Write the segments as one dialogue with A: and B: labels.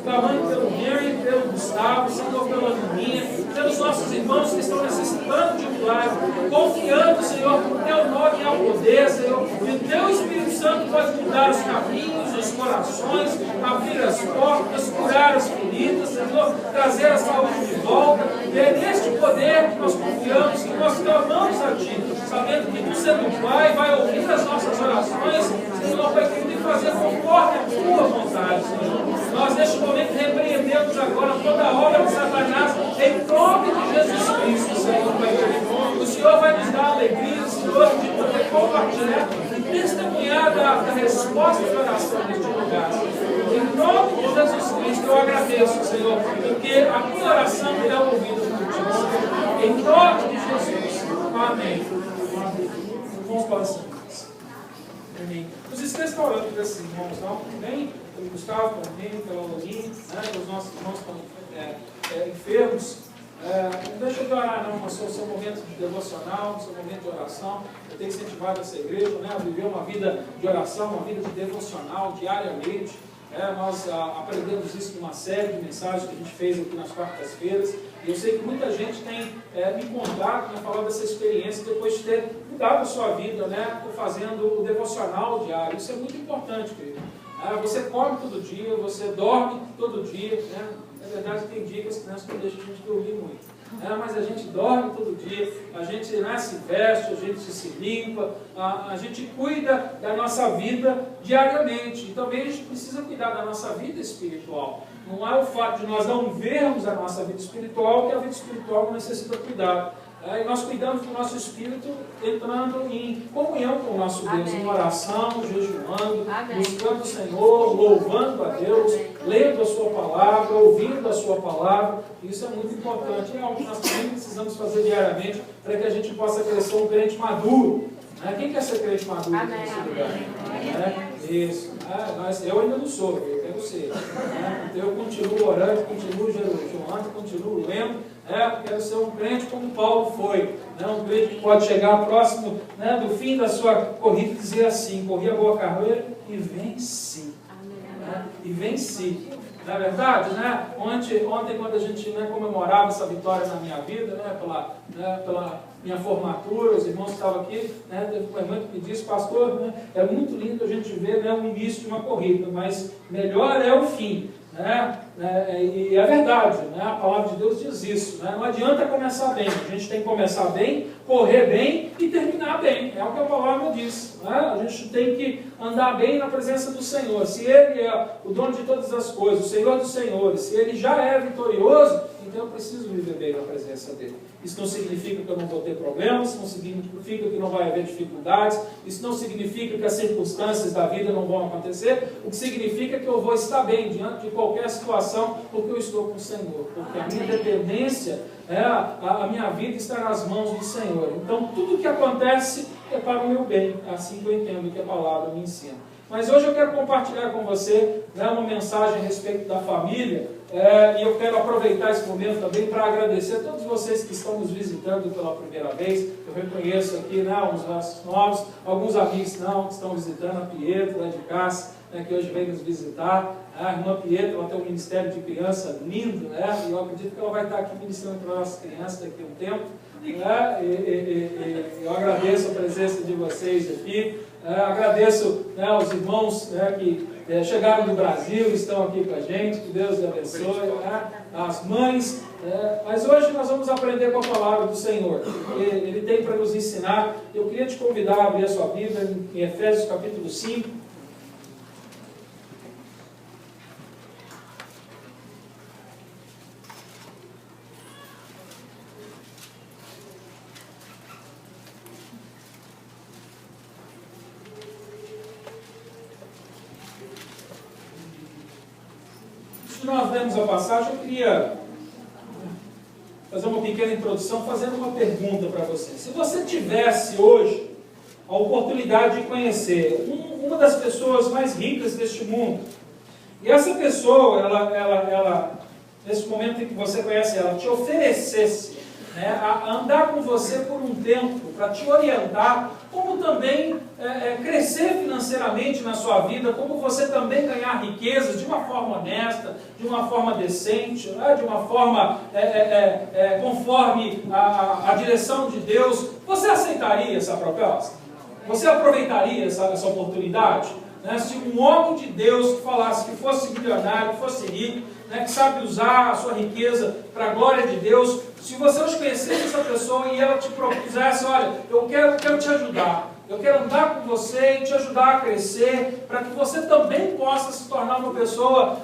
A: clamando pelo Henry, pelo Gustavo, Senhor, pela Aninha, pelos nossos irmãos que estão necessitando de um milagre, confiando, Senhor, que o Teu nome é o poder, Senhor, que o Teu Espírito Santo pode mudar os caminhos, os corações, abrir as portas, curar as feridas, Senhor, trazer a saúde de volta. E é neste poder que nós confiamos, que nós clamamos a Ti, sabendo que Tu, sendo Pai, vai ouvir as nossas orações, Senhor, Pai querido, e fazer conforme a Tua vontade, Senhor. Nós, neste momento, repreendemos agora toda a obra de Satanás, em nome de Jesus Cristo, Senhor, Pai querido. O Senhor vai nos dar alegria, Senhor, de poder compartilhar e testemunhar da resposta de oração neste lugar. Em nome de Jesus Cristo, eu agradeço, Senhor, porque a minha oração é ouvida por Ti. Em nome de Jesus. Amém. Vamos para as Amém. Os esqueçam está orando para esses irmãos, não? Amém? Pelo Gustavo, também, pela Lolinha, né? Pelos nossos irmãos que estão enfermos. Não deixa de orar, não, mas o seu momento de devocional, o seu momento de oração. Eu tenho incentivado essa igreja, né, a viver uma vida de oração, uma vida de devocional diariamente. Nós aprendemos isso numa série de mensagens que a gente fez aqui nas quartas-feiras. E eu sei que muita gente tem me encontrado, né, falando dessa experiência depois de ter mudado a sua vida, né, fazendo o devocional diário. Isso é muito importante, querido. Você come todo dia, você dorme todo dia, né? Na verdade, tem dia que as crianças não deixam a gente dormir muito. Mas a gente dorme todo dia, a gente se veste, a gente se limpa, a gente cuida da nossa vida diariamente. E também a gente precisa cuidar da nossa vida espiritual. Não é o fato de nós não vermos a nossa vida espiritual que a vida espiritual não necessita cuidado. E nós cuidamos do nosso espírito entrando em comunhão com o nosso Deus, em oração, jejuando, buscando o Senhor, louvando a Deus, lendo a sua palavra, ouvindo a sua palavra. Isso é muito importante. É algo que nós também precisamos fazer diariamente para que a gente possa crescer um crente maduro. Quem quer ser crente maduro nesse lugar? Isso. Eu ainda não sou, eu quero ser. Então eu continuo orando, continuo jejuando, continuo lendo. Quero ser um crente como Paulo foi, um crente que pode chegar próximo do fim da sua corrida e dizer assim: corri a boa carreira e venci. E venci. Não é verdade? Ontem, quando a gente comemorava essa vitória na minha vida, pela minha formatura, os irmãos que estavam aqui, teve um irmão que me disse: pastor, é muito lindo a gente ver o início de uma corrida, mas melhor é o fim. E é verdade, a palavra de Deus diz isso. Não adianta começar bem, a gente tem que começar bem, correr bem e terminar bem. É o que a palavra diz. A gente tem que andar bem na presença do Senhor. Se Ele é o dono de todas as coisas, o Senhor dos senhores, se Ele já é vitorioso, então eu preciso viver bem na presença dEle. Isso não significa que eu não vou ter problemas, não significa que não vai haver dificuldades, isso não significa que as circunstâncias da vida não vão acontecer, o que significa que eu vou estar bem diante de qualquer situação, porque eu estou com o Senhor, porque a minha dependência, a minha vida está nas mãos do Senhor. Então tudo que acontece é para o meu bem, é assim que eu entendo que a palavra me ensina. Mas hoje eu quero compartilhar com você uma mensagem a respeito da família, e eu quero aproveitar esse momento também para agradecer a todos vocês que estão nos visitando pela primeira vez. Eu reconheço aqui uns nossos novos, alguns amigos que estão visitando, a Pietro, lá de Cássio, que hoje vem nos visitar. A irmã Pietro, ela tem um ministério de criança lindo, e eu acredito que ela vai estar aqui ministrando para as nossas crianças daqui a um tempo. Eu agradeço a presença de vocês aqui. Agradeço aos irmãos que chegaram do Brasil, estão aqui com a gente, que Deus abençoe, as mães. Mas hoje nós vamos aprender com a palavra do Senhor. Ele tem para nos ensinar. Eu queria te convidar a abrir a sua Bíblia em Efésios capítulo 5. Nós lemos a passagem, eu queria fazer uma pequena introdução, fazendo uma pergunta para você. Se você tivesse hoje a oportunidade de conhecer uma das pessoas mais ricas deste mundo, e essa pessoa, ela nesse momento em que você conhece ela, te oferecesse né, a andar com você por um tempo, para te orientar, como também crescer financeiramente na sua vida, como você também ganhar riquezas de uma forma honesta, de uma forma decente, né, de uma forma conforme a direção de Deus. Você aceitaria essa proposta? Você aproveitaria essa oportunidade? Né? Se um homem de Deus que falasse que fosse milionário, que fosse rico, né, que sabe usar a sua riqueza para a glória de Deus, se você hoje conhecesse essa pessoa e ela te propusesse, olha, eu quero te ajudar, eu quero andar com você e te ajudar a crescer, para que você também possa se tornar uma pessoa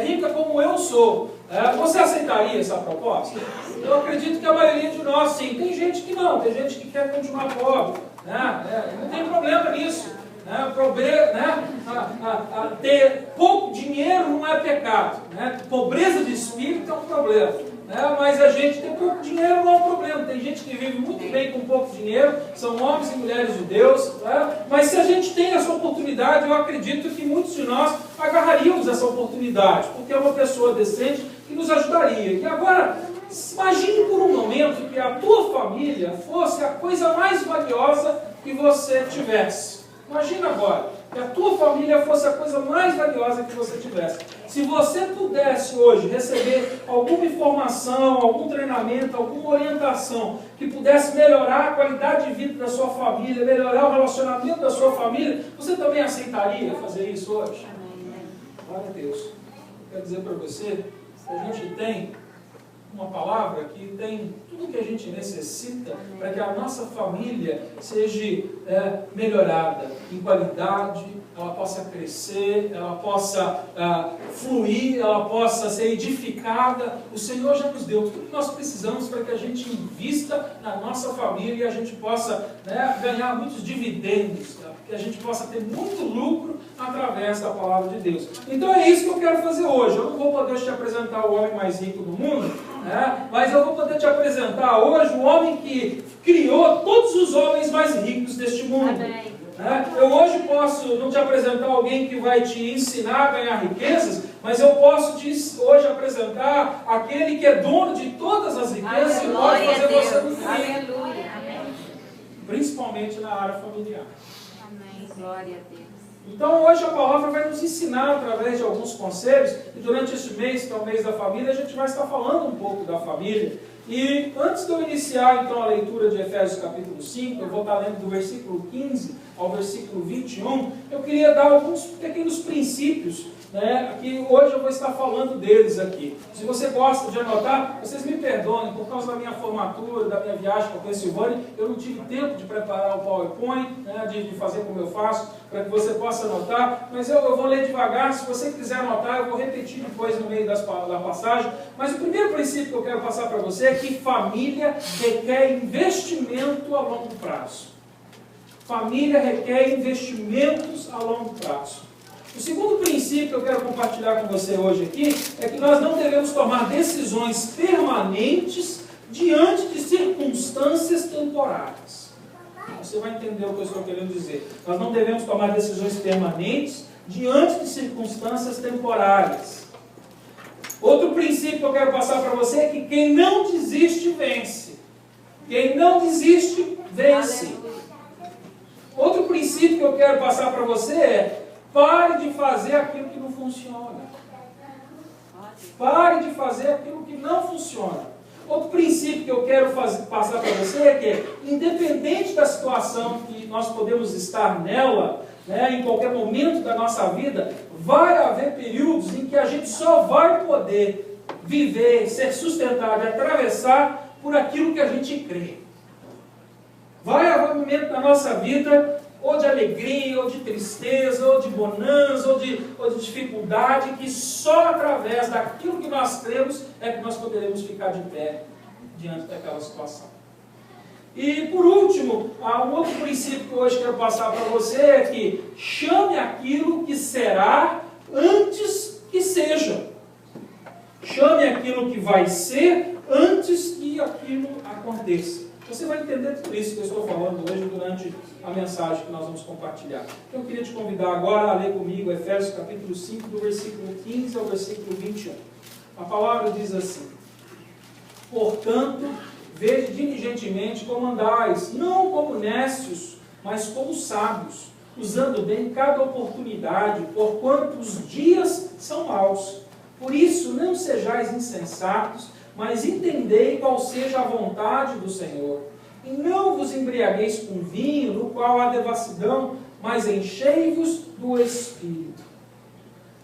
A: rica como eu sou. Você aceitaria essa proposta? Eu acredito que a maioria de nós, sim. Tem gente que não, tem gente que quer continuar pobre. Não tem problema nisso. Ter pouco dinheiro não é pecado. Pobreza de espírito é um problema. Mas a gente ter pouco dinheiro não é um problema. Tem gente que vive muito bem com pouco dinheiro, são homens e mulheres de Deus. Mas se a gente tem essa oportunidade, eu acredito que muitos de nós agarraríamos essa oportunidade, porque é uma pessoa decente que nos ajudaria. E agora, imagine por um momento que a tua família fosse a coisa mais valiosa que você tivesse. Imagina agora, que a tua família fosse a coisa mais valiosa que você tivesse. Se você pudesse hoje receber alguma informação, algum treinamento, alguma orientação que pudesse melhorar a qualidade de vida da sua família, melhorar o relacionamento da sua família, você também aceitaria fazer isso hoje? Glória a Deus. Quero dizer para você que a gente tem uma palavra que tem tudo que a gente necessita para que a nossa família seja melhorada em qualidade, ela possa crescer, ela possa fluir, ela possa ser edificada. O Senhor já nos deu tudo que nós precisamos para que a gente invista na nossa família e a gente possa ganhar muitos dividendos, que a gente possa ter muito lucro através da palavra de Deus. Então é isso que eu quero fazer hoje. Eu não vou poder te apresentar o homem mais rico do mundo, mas eu vou poder te apresentar hoje o homem que criou todos os homens mais ricos deste mundo. Eu hoje posso não te apresentar alguém que vai te ensinar a ganhar riquezas, mas eu posso te hoje apresentar aquele que é dono de todas as riquezas e pode fazer você muito rico. Principalmente na área familiar.
B: Glória a Deus.
A: Então hoje a palavra vai nos ensinar através de alguns conselhos, e durante este mês, que é o mês da família, a gente vai estar falando um pouco da família. E antes de eu iniciar então a leitura de Efésios capítulo 5, eu vou estar lendo do versículo 15 ao versículo 21, eu queria dar alguns pequenos princípios, que hoje eu vou estar falando deles aqui. Se você gosta de anotar, vocês me perdoem, por causa da minha formatura, da minha viagem para a Pensilvânia, eu não tive tempo de preparar o PowerPoint, de fazer como eu faço, para que você possa anotar, mas eu vou ler devagar. Se você quiser anotar, eu vou repetir depois no meio da passagem. Mas o primeiro princípio que eu quero passar para você é que família requer investimento a longo prazo. Família requer investimentos a longo prazo. O segundo princípio que eu quero compartilhar com você hoje aqui é que nós não devemos tomar decisões permanentes diante de circunstâncias temporárias. Você vai entender o que eu estou querendo dizer. Nós não devemos tomar decisões permanentes diante de circunstâncias temporárias. Outro princípio que eu quero passar para você é que quem não desiste, vence. Quem não desiste, vence. Outro princípio que eu quero passar para você é: pare de fazer aquilo que não funciona. Pare de fazer aquilo que não funciona. Outro princípio que eu quero passar para você é que, independente da situação que nós podemos estar nela, em qualquer momento da nossa vida, vai haver períodos em que a gente só vai poder viver, ser sustentado e atravessar por aquilo que a gente crê. Vai haver um momento da nossa vida, ou de alegria, ou de tristeza, ou de bonança, ou de dificuldade, que só através daquilo que nós cremos é que nós poderemos ficar de pé diante daquela situação. E por último, um outro princípio que hoje quero passar para você é que chame aquilo que será antes que seja. Chame aquilo que vai ser antes que aquilo aconteça. Você vai entender tudo isso que eu estou falando hoje durante a mensagem que nós vamos compartilhar. Eu queria te convidar agora a ler comigo Efésios capítulo 5, do versículo 15 ao versículo 21. A palavra diz assim: portanto, vede diligentemente como andais, não como necios, mas como sábios, usando bem cada oportunidade, porquanto os dias são maus. Por isso, não sejais insensatos, mas entendei qual seja a vontade do Senhor. E não vos embriagueis com vinho, no qual há devassidão, mas enchei-vos do Espírito.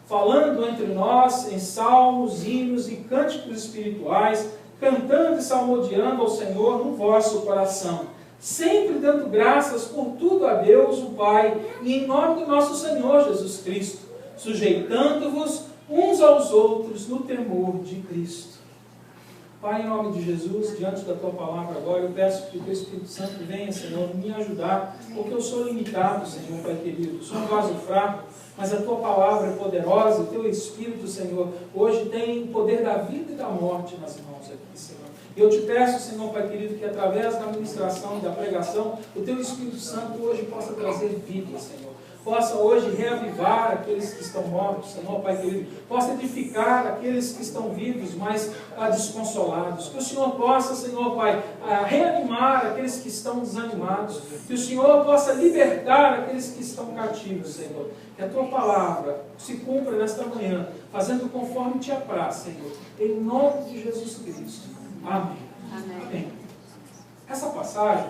A: Falando entre nós em salmos, hinos e cânticos espirituais, cantando e salmodiando ao Senhor no vosso coração, sempre dando graças por tudo a Deus, o Pai, e em nome do nosso Senhor Jesus Cristo, sujeitando-vos uns aos outros no temor de Cristo. Pai, em nome de Jesus, diante da Tua palavra agora, eu peço que o Teu Espírito Santo venha, Senhor, me ajudar, porque eu sou limitado, Senhor, Pai querido, sou um vaso fraco, mas a Tua palavra é poderosa, o Teu Espírito, Senhor, hoje tem o poder da vida e da morte nas mãos aqui, Senhor. Eu te peço, Senhor, Pai querido, que através da ministração e da pregação, o Teu Espírito Santo hoje possa trazer vida, Senhor. Possa hoje reavivar aqueles que estão mortos, Senhor, Pai querido. Possa edificar aqueles que estão vivos, mas desconsolados. Que o Senhor possa, Senhor, Pai, reanimar aqueles que estão desanimados. Que o Senhor possa libertar aqueles que estão cativos, Senhor. Que a Tua palavra se cumpra nesta manhã, fazendo conforme Te apraz, Senhor. Em nome de Jesus Cristo. Amém. Amém. Essa passagem,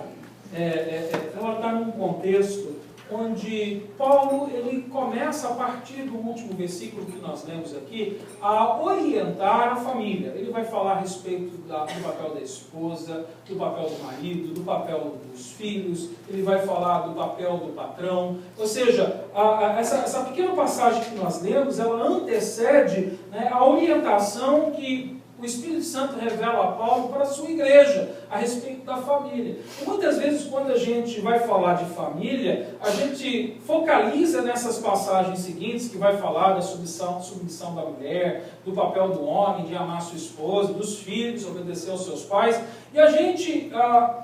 A: ela está num contexto onde Paulo ele começa, a partir do último versículo que nós lemos aqui, a orientar a família. Ele vai falar a respeito do papel da esposa, do papel do marido, do papel dos filhos, ele vai falar do papel do patrão. Ou seja, essa pequena passagem que nós lemos, ela antecede, né, a orientação que o Espírito Santo revela a Paulo para a sua igreja, a respeito da família. E muitas vezes, quando a gente vai falar de família, a gente focaliza nessas passagens seguintes, que vai falar da submissão da mulher, do papel do homem, de amar sua esposa, dos filhos, obedecer aos seus pais, e a gente,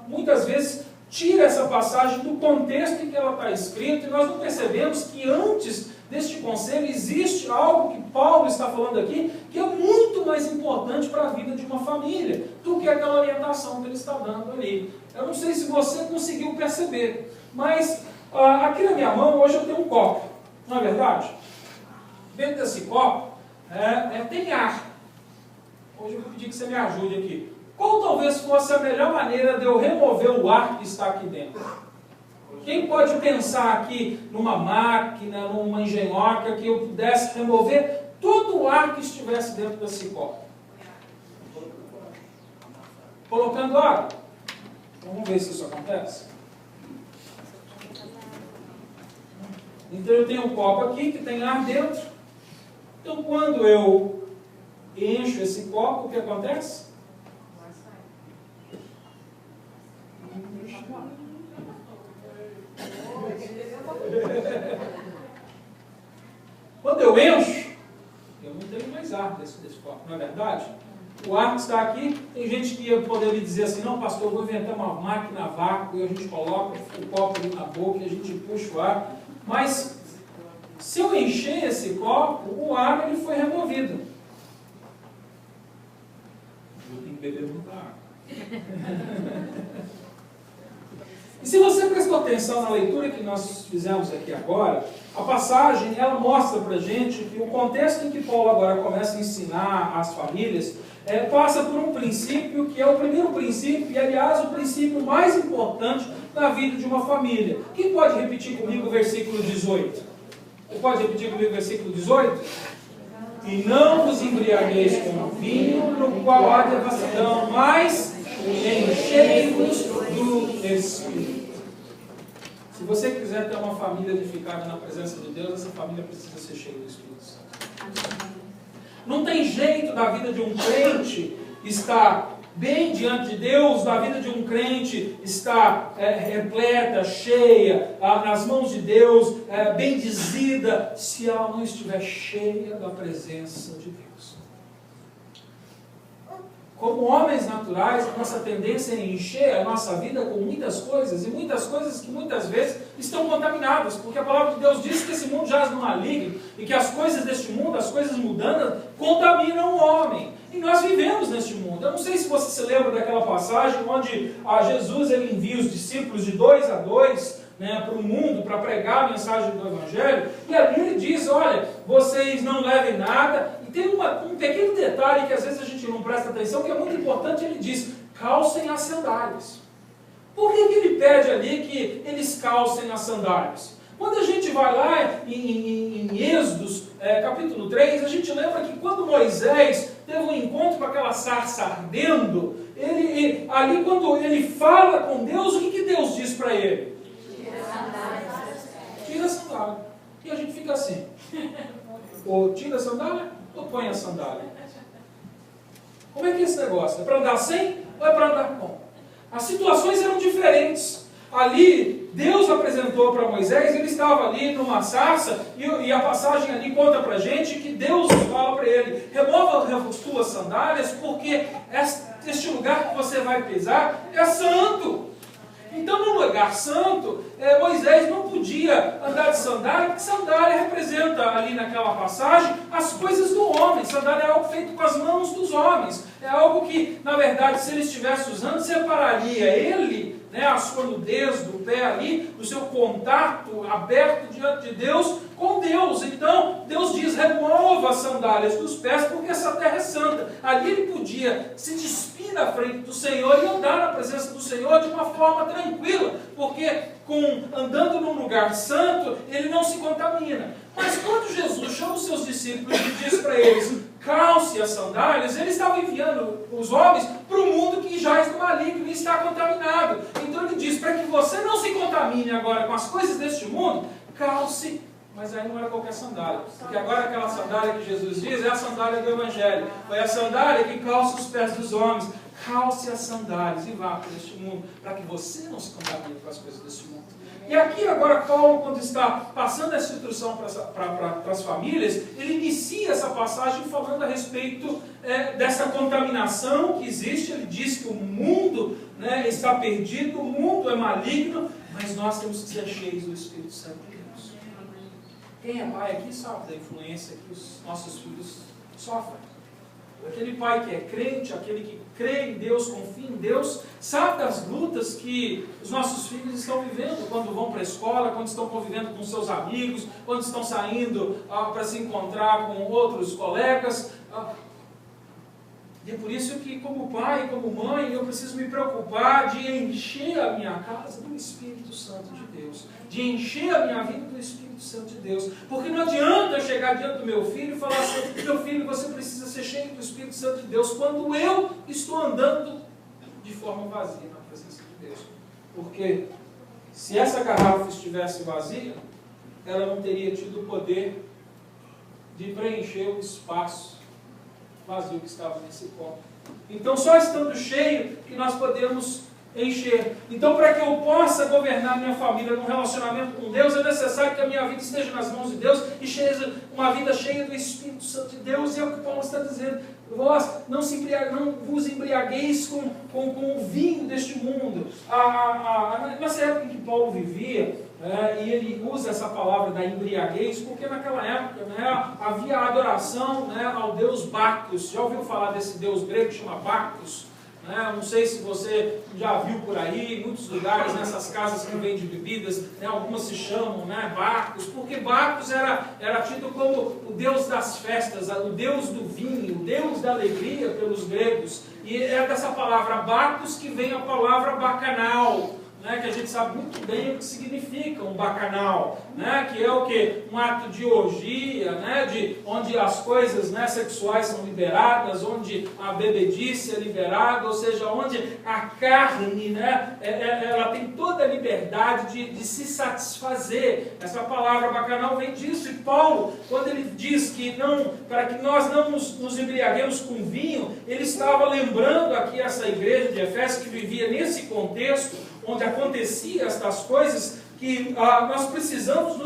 A: muitas vezes, tira essa passagem do contexto em que ela está escrita, e nós não percebemos que antes deste conselho existe algo que Paulo está falando aqui, que é muito mais importante para a vida de uma família, do que aquela orientação que ele está dando ali. Eu não sei se você conseguiu perceber, mas aqui na minha mão hoje eu tenho um copo, não é verdade? Dentro desse copo tem ar. Hoje eu vou pedir que você me ajude aqui. Qual talvez fosse a melhor maneira de eu remover o ar que está aqui dentro? Quem pode pensar aqui numa máquina, numa engenhoca, que eu pudesse remover todo o ar que estivesse dentro desse copo? Colocando água. Vamos ver se isso acontece. Então eu tenho um copo aqui que tem ar dentro. Então quando eu encho esse copo, o que acontece? Quando eu encho, eu não tenho mais ar desse copo, não é verdade? O ar que está aqui, tem gente que poderia dizer assim, não pastor, eu vou inventar uma máquina a vácuo e a gente coloca o copo ali na boca e a gente puxa o ar. Mas, se eu encher esse copo, o ar ele foi removido. Eu tenho que beber muita água. E se você prestou atenção na leitura que nós fizemos aqui agora, a passagem ela mostra para a gente que o contexto em que Paulo agora começa a ensinar as famílias passa por um princípio que é o primeiro princípio e, aliás, o princípio mais importante na vida de uma família. Quem pode repetir comigo o versículo 18? Você pode repetir comigo o versículo 18? E não vos embriagueis com vinho, no qual há devassidão, mas enchei-vos do Espírito. Se você quiser ter uma família edificada na presença de Deus, essa família precisa ser cheia do Espírito Santo. Não tem jeito da vida de um crente estar bem diante de Deus, da vida de um crente estar repleta, cheia, nas mãos de Deus, bendizida, se ela não estiver cheia da presença de Deus. Como homens naturais, a nossa tendência é encher a nossa vida com muitas coisas, e muitas coisas que muitas vezes estão contaminadas, porque a palavra de Deus diz que esse mundo jaz no maligno, e que as coisas deste mundo, as coisas mundanas, contaminam o homem. E nós vivemos neste mundo. Eu não sei se você se lembra daquela passagem onde Jesus ele envia os discípulos de 2 a 2, né, para o mundo, para pregar a mensagem do Evangelho, e ali ele diz, olha, vocês não levem nada, e tem um pequeno detalhe que às vezes a gente não presta atenção, que é muito importante, ele diz, calcem as sandálias. Por que ele pede ali que eles calcem as sandálias? Quando a gente vai lá em Êxodos, capítulo 3, a gente lembra que quando Moisés teve um encontro com aquela sarça ardendo, ali quando ele fala com Deus, o que Deus diz para ele? Tira a sandália. E a gente fica assim, ou tira a sandália, ou põe a sandália. Como é que é esse negócio? É para andar sem ou é para andar com? As situações eram diferentes. Ali, Deus apresentou para Moisés, ele estava ali numa sarça, e a passagem ali conta para a gente que Deus fala para ele, remova as tuas sandálias, porque este lugar que você vai pisar é santo. Então, no lugar santo, Moisés não podia andar de sandália, porque sandália representa ali naquela passagem as coisas do homem. Sandália é algo feito com as mãos dos homens. É algo que, na verdade, se ele estivesse usando, separaria ele, né, a sua nudez do pé ali, o seu contato aberto diante de Deus, com Deus. Então, Deus diz, remova as sandálias dos pés, porque essa terra é santa. Ali ele podia se despir na frente do Senhor e andar na presença do Senhor de uma forma tranquila, porque andando num lugar santo, ele não se contamina. Mas quando Jesus chama os seus discípulos e diz para eles, calce as sandálias, ele estava enviando os homens para o mundo que jaz no maligno e está contaminado. Então ele diz, para que você não se contamine agora com as coisas deste mundo, calce. Mas aí não era qualquer sandália, porque agora aquela sandália que Jesus diz é a sandália do Evangelho. Foi a sandália que calça os pés dos homens. Calce as sandálias e vá para este mundo, para que você não se contamine com as coisas deste mundo. E aqui agora Paulo, quando está passando essa instrução para as famílias, ele inicia essa passagem falando a respeito dessa contaminação que existe. Ele diz que o mundo, né, está perdido, o mundo é maligno, mas nós temos que ser cheios do Espírito Santo de Deus. Quem é pai aqui sabe da influência que os nossos filhos sofrem. Aquele pai que é crente, aquele que crê em Deus, confia em Deus, sabe das lutas que os nossos filhos estão vivendo quando vão para a escola, quando estão convivendo com seus amigos, quando estão saindo para se encontrar com outros colegas. E é por isso que, como pai, como mãe, eu preciso me preocupar de encher a minha casa do Espírito Santo de Deus, de encher a minha vida do Espírito Santo de Deus, porque não adianta eu chegar diante do meu filho e falar assim, meu filho, você precisa ser cheio do Espírito Santo de Deus, quando eu estou andando de forma vazia na presença de Deus. Porque se essa garrafa estivesse vazia, ela não teria tido o poder de preencher o espaço vazio que estava nesse copo. Então, só estando cheio que nós podemos encher. Então, para que eu possa governar minha família num relacionamento com Deus, é necessário que a minha vida esteja nas mãos de Deus e seja uma vida cheia do Espírito Santo de Deus. E é o que Paulo está dizendo. Vós não vos embriagueis com o vinho deste mundo. Nessa época em que Paulo vivia, e ele usa essa palavra da embriaguez, porque naquela época, né, havia a adoração, né, ao deus Bacchus. Já ouviu falar desse deus grego que chama Bacchus? Não sei se você já viu por aí, em muitos lugares, nessas casas que vendem bebidas, né, algumas se chamam, né, Bacchus, porque Bacchus era tido como o deus das festas, o deus do vinho, o deus da alegria pelos gregos. E é dessa palavra Bacchus que vem a palavra bacanal, né, que a gente sabe muito bem o que significa um bacanal, né, que é o quê? Um ato de orgia, né, onde as coisas, né, sexuais são liberadas, onde a bebedice é liberada, ou seja, onde a carne, né, ela tem toda a liberdade de se satisfazer. Essa palavra bacanal vem disso, e Paulo, quando ele diz que para que nós não nos embriaguemos com vinho, ele estava lembrando aqui essa igreja de Efésios que vivia nesse contexto, onde acontecia estas coisas, que nós precisamos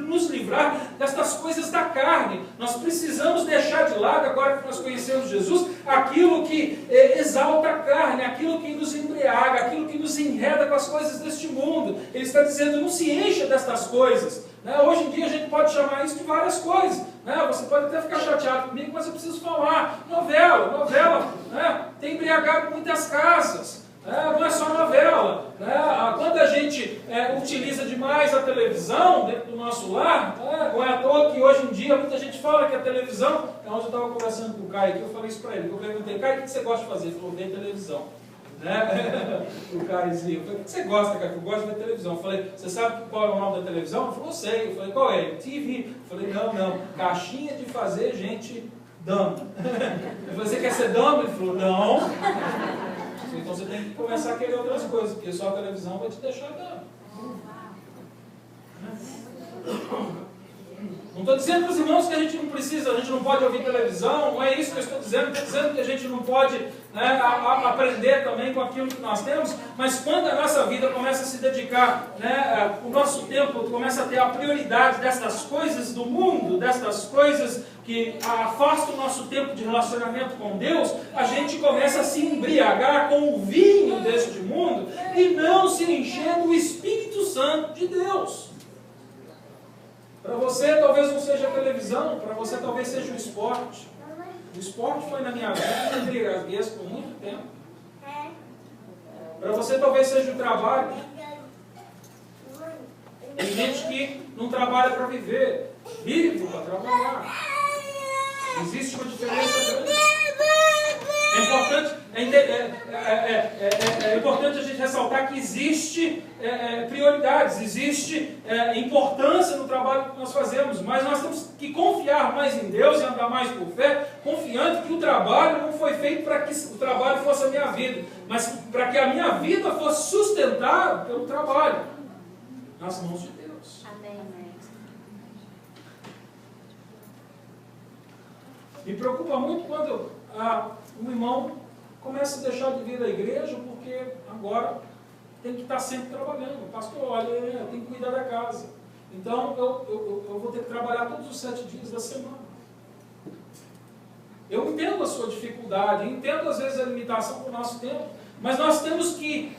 A: nos livrar destas coisas da carne. Nós precisamos deixar de lado, agora que nós conhecemos Jesus, aquilo que exalta a carne, aquilo que nos embriaga, aquilo que nos enreda com as coisas deste mundo. Ele está dizendo, não se encha destas coisas. Hoje em dia a gente pode chamar isso de várias coisas. Você pode até ficar chateado comigo, mas eu preciso falar. Novela, tem embriagado muitas casas. Não é só novela. Quando a gente utiliza demais a televisão dentro do nosso lar, não é à toa que hoje em dia muita gente fala que a televisão... Ontem eu estava conversando com o Caio aqui, eu falei isso para ele. Eu perguntei, Caio, o que você gosta de fazer? Ele falou, ver televisão. O Caio dizia, eu falei, o que você gosta, Caio? Eu gosto de ver televisão. Eu falei, você sabe qual é o nome da televisão? Ele falou, sei. Eu falei, qual é? TV. Eu falei, não, caixinha de fazer gente dama. Eu falei, você quer ser dama? Ele falou, não. Então você tem que começar a querer outras coisas, porque só a televisão vai te deixar dando. Não estou dizendo para os irmãos que a gente não precisa, a gente não pode ouvir televisão, não é isso que eu estou dizendo que a gente não pode aprender também com aquilo que nós temos, mas quando a nossa vida começa a se dedicar, o nosso tempo começa a ter a prioridade destas coisas do mundo, destas coisas que afastam o nosso tempo de relacionamento com Deus, a gente começa a se embriagar com o vinho deste mundo e não se encher do Espírito Santo de Deus. Para você talvez não seja a televisão, para você talvez seja o esporte. O esporte foi na minha vida uma embriaguez por muito tempo. Para você talvez seja o trabalho. Tem gente que não trabalha para viver, vive para trabalhar. Existe uma diferença grande. É importante a gente ressaltar que existe prioridades, existe importância no trabalho que nós fazemos, mas nós temos que confiar mais em Deus e andar mais por fé, confiando que o trabalho não foi feito para que o trabalho fosse a minha vida, mas para que a minha vida fosse sustentada pelo trabalho, nas mãos de Deus.
B: Amém.
A: Me preocupa muito quando o irmão começa a deixar de vir à igreja porque agora tem que estar sempre trabalhando. Pastor, olha, eu tenho que cuidar da casa. Então eu vou ter que trabalhar todos os 7 dias da semana. Eu entendo a sua dificuldade, entendo às vezes a limitação do nosso tempo, mas nós temos que,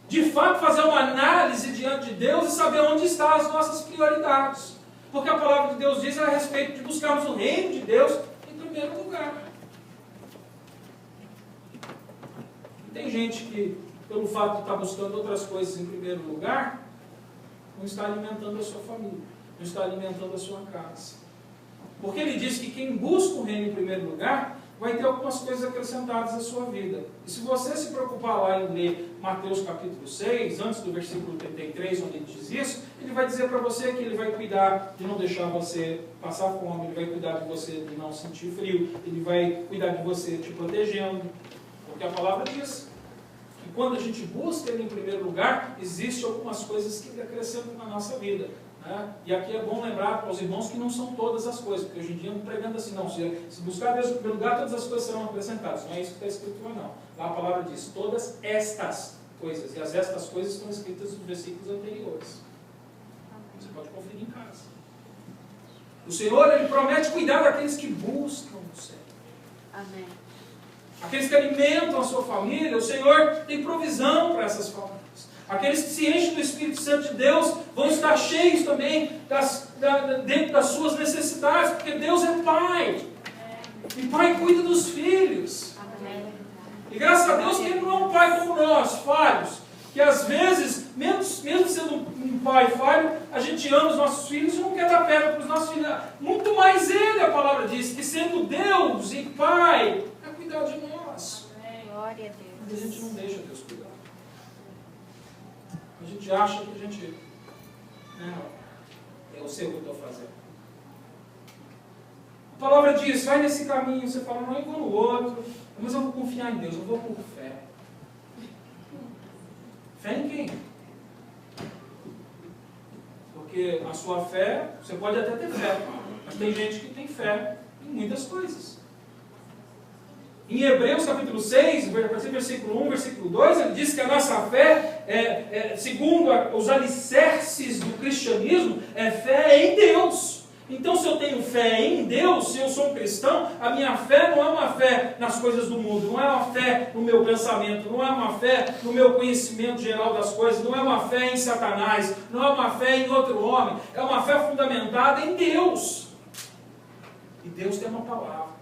A: de fato, fazer uma análise diante de Deus e saber onde estão as nossas prioridades. Porque a palavra de Deus diz a respeito de buscarmos o reino de Deus em primeiro lugar. Tem gente que, pelo fato de estar buscando outras coisas em primeiro lugar, não está alimentando a sua família, não está alimentando a sua casa. Porque ele diz que quem busca o reino em primeiro lugar vai ter algumas coisas acrescentadas à sua vida. E se você se preocupar lá em ler Mateus capítulo 6, antes do versículo 33, onde ele diz isso, ele vai dizer para você que ele vai cuidar de não deixar você passar fome, ele vai cuidar de você de não sentir frio, ele vai cuidar de você te protegendo. Porque a palavra diz que quando a gente busca ele em primeiro lugar, existem algumas coisas que acrescentam na nossa vida. E aqui é bom lembrar para os irmãos que não são todas as coisas, porque hoje em dia não pregando assim, não. Se buscar Deus em primeiro lugar, todas as coisas serão acrescentadas. Não é isso que está escrito lá, não. Lá a palavra diz, todas estas coisas. E estas coisas estão escritas nos versículos anteriores. Você pode conferir em casa. O Senhor, Ele promete cuidar daqueles que buscam o Senhor.
B: Amém.
A: Aqueles que alimentam a sua família, o Senhor tem provisão para essas famílias. Aqueles que se enchem do Espírito Santo de Deus vão estar cheios também dentro das suas necessidades, porque Deus é Pai. E Pai cuida dos filhos. E graças a Deus que Ele não é um Pai como nós, falhos, que às vezes, mesmo sendo um Pai falho, a gente ama os nossos filhos e não quer dar perna para os nossos filhos. Muito mais Ele, a palavra diz, que sendo Deus e Pai, vai cuidar de nós.
B: Glória a Deus.
A: Mas a gente não deixa Deus cuidar. A gente acha que a gente... eu sei o que eu estou fazendo. A palavra diz, vai nesse caminho, você fala, não, eu vou no outro, mas eu vou confiar em Deus, eu vou por fé. Fé em quem? Porque a sua fé, você pode até ter fé, mas tem gente que tem fé em muitas coisas. Em Hebreus capítulo 6, versículo 1, versículo 2, ele diz que a nossa fé, segundo os alicerces do cristianismo, é fé em Deus. Então, se eu tenho fé em Deus, se eu sou um cristão, a minha fé não é uma fé nas coisas do mundo, não é uma fé no meu pensamento, não é uma fé no meu conhecimento geral das coisas, não é uma fé em Satanás, não é uma fé em outro homem, é uma fé fundamentada em Deus. E Deus tem uma palavra.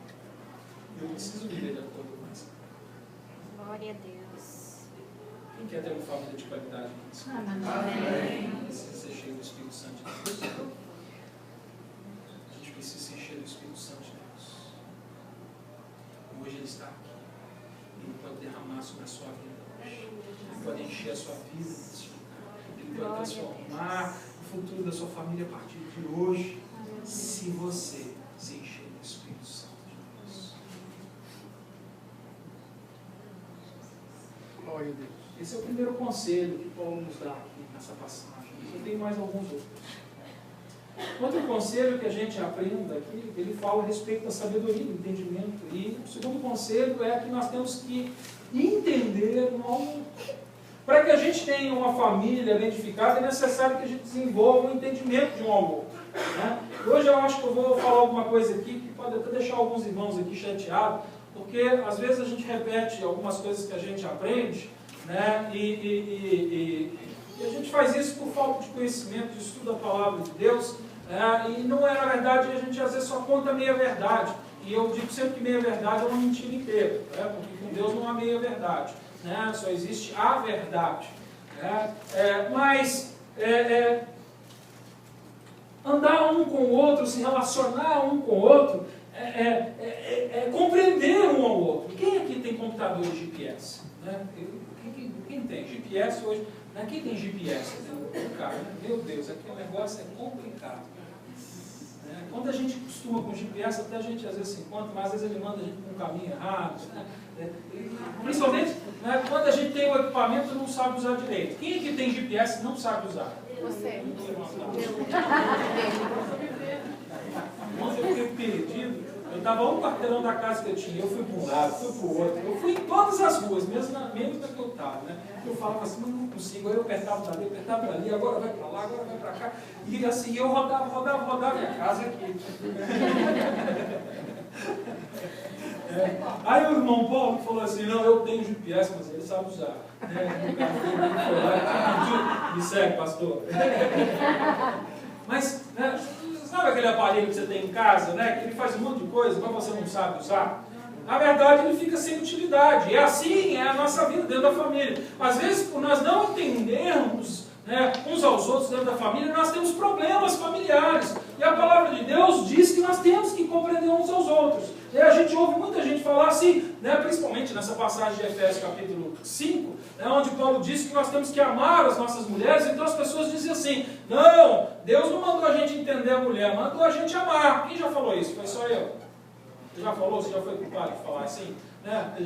A: Eu preciso viver de acordo com essa.
B: Glória a Deus.
A: Quem quer ter uma família de qualidade?
B: Amém.
A: Precisa ser cheio do Espírito Santo de Deus. A gente precisa ser cheio do Espírito Santo de Deus. E hoje Ele está aqui. Ele pode derramar sobre a sua vida hoje. Ele pode encher a sua vida nesse lugar. Ele pode transformar o futuro da sua família a partir de hoje. Se você se encher do Espírito Santo de Deus. Glória a Deus. Esse é o primeiro conselho que Paulo nos dá aqui nessa passagem. Eu tenho mais alguns outros. Outro conselho que a gente aprenda aqui, ele fala a respeito da sabedoria, do entendimento. E o segundo conselho é que nós temos que entender um ao outro. Para que a gente tenha uma família bem edificada, é necessário que a gente desenvolva um entendimento de um ao outro. Né? Hoje eu acho que eu vou falar alguma coisa aqui que pode até deixar alguns irmãos aqui chateados, porque às vezes a gente repete algumas coisas que a gente aprende, né? E a gente faz isso por falta de conhecimento, de estudo da palavra de Deus, e não é, na verdade, a gente às vezes só conta meia verdade. E eu digo sempre que meia verdade é uma mentira inteira, né? Porque com Deus não há meia verdade, né? Só existe a verdade. Né? Andar um com o outro, se relacionar um com o outro, compreender um ao outro. Quem aqui tem computador de GPS? Né? Quem tem GPS hoje? Quem tem GPS? Meu Deus, aquele negócio é complicado. Quando a gente costuma com GPS, até a gente às vezes se encontra, mas às vezes ele manda a gente para um caminho errado. Né? Principalmente, né, quando a gente tem o equipamento e não sabe usar direito. Quem aqui tem GPS e não sabe usar?
B: Você.
A: Ontem eu fiquei perdido. Eu estava a um quarteirão da casa que eu tinha. Eu fui para um lado, fui para o outro. Eu fui em todas as ruas, mesmo da que eu estava. Né? Eu falava assim, mas não consigo. Aí eu apertava dali, apertava ali, agora vai para lá, agora vai para cá. E assim, eu rodava minha casa aqui. Aí o irmão Paulo falou assim, não, eu tenho GPS, mas ele sabe usar. Né? O cara foi lá e me segue, pastor. Mas, né, sabe aquele aparelho que você tem em casa, né, que ele faz um monte de coisa, mas você não sabe usar? Na verdade, ele fica sem utilidade. E assim é a nossa vida dentro da família. Às vezes, por nós não entendermos, né, uns aos outros dentro da família, nós temos problemas familiares. E a palavra de Deus diz que nós temos que compreender uns aos outros. E a gente ouve muita gente falar assim, né, principalmente nessa passagem de Efésios capítulo 5, né, onde Paulo diz que nós temos que amar as nossas mulheres. Então as pessoas dizem assim, não, Deus não mandou a gente entender a mulher, mandou a gente amar. Quem já falou isso? Foi só eu. Você já falou? Você já foi culpado de falar assim? Né? O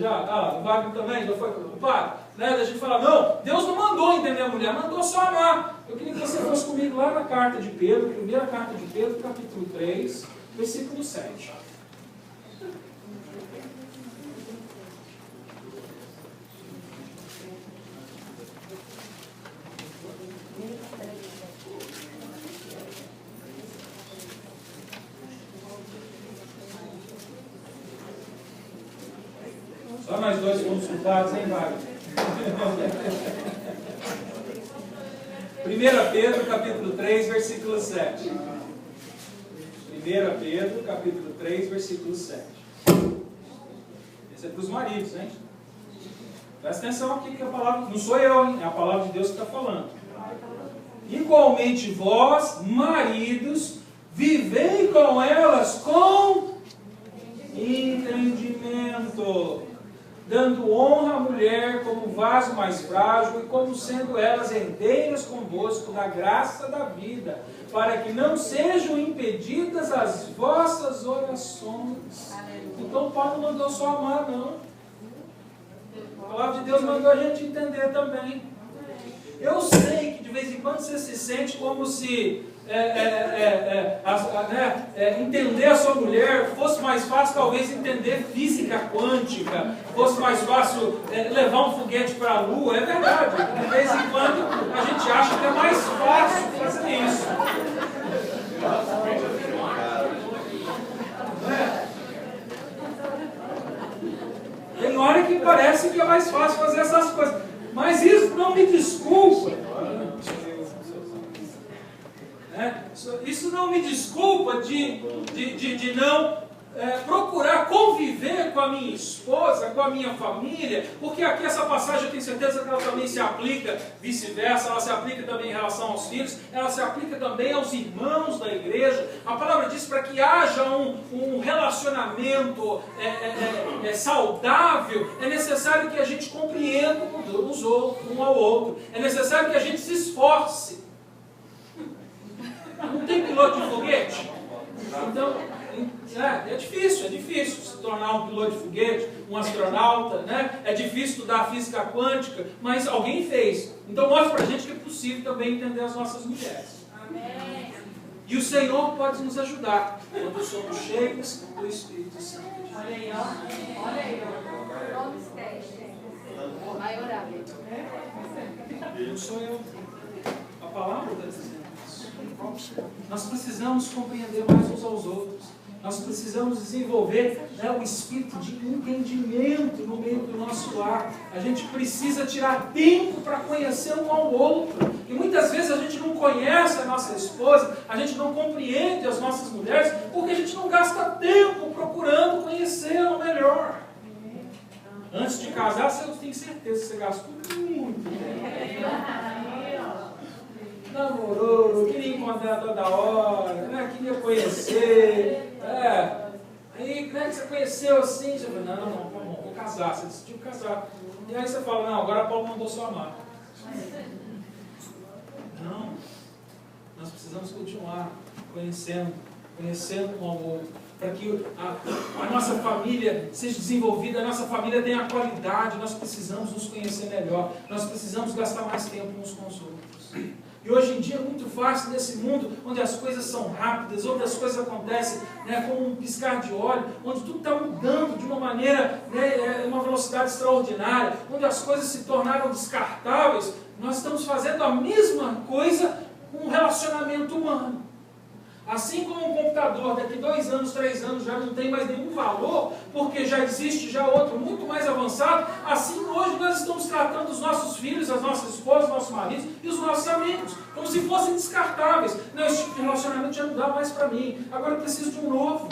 A: Wagner também já foi culpado? Né? Da gente falar, não, Deus não mandou entender a mulher, mandou só amar. Eu queria que você fosse comigo lá na carta de Pedro, primeira carta de Pedro, capítulo 3, versículo 7. Só nós dois fomos culpados, hein, Wagner? 1 Pedro, capítulo 3, versículo 7. 1 Pedro, capítulo 3, versículo 7. Esse é para os maridos, hein? Presta atenção aqui que a palavra, não sou eu, hein? É a palavra de Deus que está falando. Igualmente vós, maridos, vivei com elas com entendimento, dando honra à mulher como vaso mais frágil e como sendo elas herdeiras convosco da graça da vida, para que não sejam impedidas as vossas orações. Então Paulo não mandou só amar, não. A palavra de Deus mandou a gente entender também. Eu sei que de vez em quando você se sente como se entender a sua mulher fosse mais fácil, talvez, entender física quântica, fosse mais fácil levar um foguete para a Lua. É verdade, de vez em quando a gente acha que é mais fácil fazer isso. Tem hora que parece que é mais fácil fazer essas coisas, mas isso não me desculpa. Isso não me desculpa de não procurar conviver com a minha esposa, com a minha família, porque aqui essa passagem eu tenho certeza que ela também se aplica vice-versa, ela se aplica também em relação aos filhos, ela se aplica também aos irmãos da igreja. A palavra diz para que haja um relacionamento saudável, é necessário que a gente compreenda um ao outro, é necessário que a gente se esforce. Não tem piloto de foguete? Então, é difícil se tornar um piloto de foguete, um astronauta, né? É difícil estudar física quântica, mas alguém fez. Então mostra pra gente que é possível também entender as nossas mulheres. Amém. E o Senhor pode nos ajudar quando somos cheios do Espírito Santo.
C: Olha aí, ó. Olha aí, ó. Vamos testes. Vai orar,
A: Não sou eu. A palavra está dizendo. Nós precisamos compreender mais uns aos outros. Nós precisamos desenvolver o espírito de entendimento no meio do nosso lar. A gente precisa tirar tempo para conhecer um ao outro. E muitas vezes a gente não conhece a nossa esposa, a gente não compreende as nossas mulheres, porque a gente não gasta tempo procurando conhecê-la melhor. Antes de casar, você tem certeza que você gastou muito tempo. Namorou, queria encontrar toda hora, né? Queria conhecer. Aí, como é que você conheceu assim? Você falou, não, vou casar. Você decidiu casar. E aí você fala, não, agora Paulo mandou sua amar. Não. Nós precisamos continuar conhecendo um ao outro, para que a nossa família seja desenvolvida, a nossa família tenha qualidade. Nós precisamos nos conhecer melhor. Nós precisamos gastar mais tempo uns com os outros. E hoje em dia é muito fácil nesse mundo onde as coisas são rápidas, onde as coisas acontecem como um piscar de olho, onde tudo está mudando de uma maneira, uma velocidade extraordinária, onde as coisas se tornaram descartáveis. Nós estamos fazendo a mesma coisa com um relacionamento humano. Assim como um computador daqui 2 anos, 3 anos já não tem mais nenhum valor, porque já existe já outro muito mais avançado, assim hoje nós estamos tratando os nossos filhos, as nossas esposas, os nossos maridos e os nossos amigos, como se fossem descartáveis. Não, esse tipo de relacionamento já não dá mais para mim, agora eu preciso de um novo.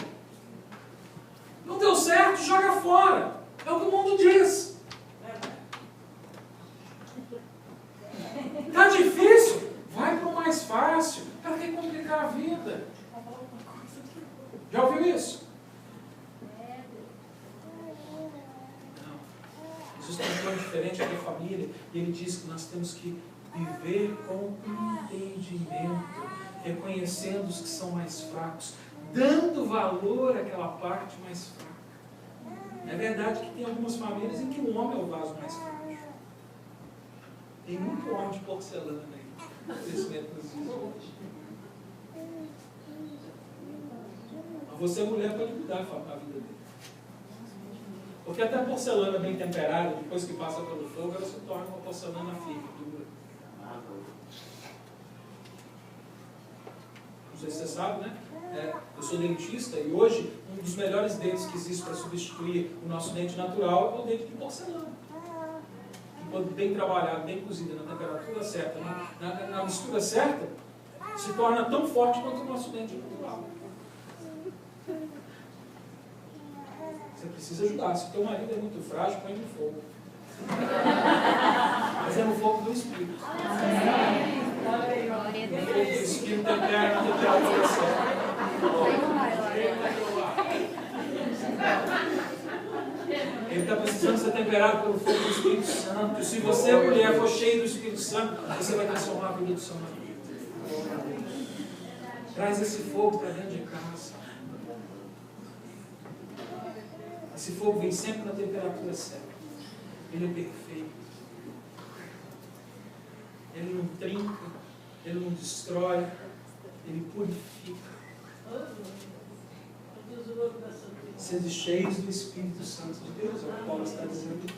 A: Não deu certo, joga fora. É o que o mundo diz. Está difícil? Vai para o mais fácil. Para que complicar a vida? Já ouviu isso? Não. Jesus tem um plano diferente aqui da família. E ele diz que nós temos que viver com entendimento, reconhecendo os que são mais fracos, dando valor àquela parte mais fraca. É verdade que tem algumas famílias em que o homem é o vaso mais fraco. Tem muito homem de porcelana aí. Crescimento nos dias hoje. Mas você, mulher, pode mudar a vida dele. Porque até a porcelana bem temperada, depois que passa pelo fogo, ela se torna uma porcelana firme, dura. Não sei se você sabe, né? Eu sou dentista e hoje um dos melhores dentes que existe para substituir o nosso dente natural é o dente de porcelana. Quando bem trabalhado, bem cozido, na temperatura certa, na mistura certa, se torna tão forte quanto o nosso dente natural. Você precisa ajudar. Se o teu marido é muito frágil, põe no fogo. Mas é no fogo do Espírito. O fogo do Espírito tempera na temperatura certa. Ele está precisando ser temperado pelo fogo do Espírito Santo. Se você, mulher, for cheio do Espírito Santo, você vai transformar a vida do seu marido. Traz esse fogo para dentro de casa. Esse fogo vem sempre na temperatura certa. Ele é perfeito. Ele não trinca, Ele não destrói, Ele purifica. Sede cheios do Espírito Santo de Deus, é o que Paulo está dizendo.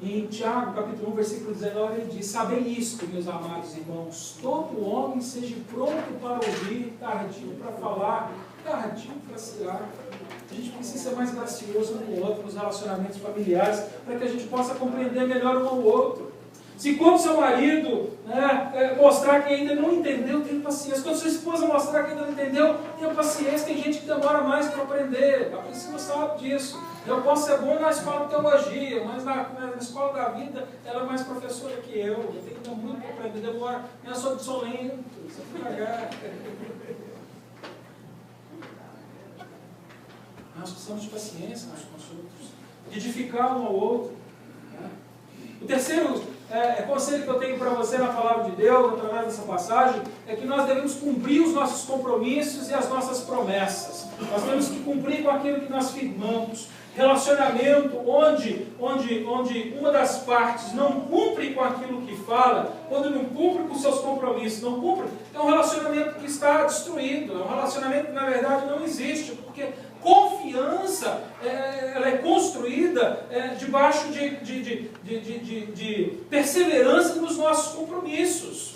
A: E em Tiago, capítulo 1, versículo 19, ele diz: sabei isto, meus amados irmãos, todo homem seja pronto para ouvir, tardio para falar, tardio para se irar. A gente precisa ser mais gracioso um com o outro nos relacionamentos familiares, para que a gente possa compreender melhor um ao outro. Se quando seu marido mostrar que ainda não entendeu, tenha paciência. Quando sua esposa mostrar que ainda não entendeu, tenha paciência. Tem gente que demora mais para aprender. A Priscila sabe disso. Eu posso ser bom na escola de teologia, mas na escola da vida ela é mais professora que eu. Eu tenho que dar muito para aprender. Demora. Eu sou lento, sou devagar. Nós precisamos de paciência uns com os outros, de edificar um ao outro. O terceiro conselho que eu tenho para você na palavra de Deus, através dessa passagem, é que nós devemos cumprir os nossos compromissos e as nossas promessas. Nós temos que cumprir com aquilo que nós firmamos. Relacionamento onde uma das partes não cumpre com aquilo que fala, quando não cumpre com seus compromissos, não cumpre, é um relacionamento que está destruído, é um relacionamento que na verdade não existe, porque confiança ela é construída debaixo de perseverança nos nossos compromissos.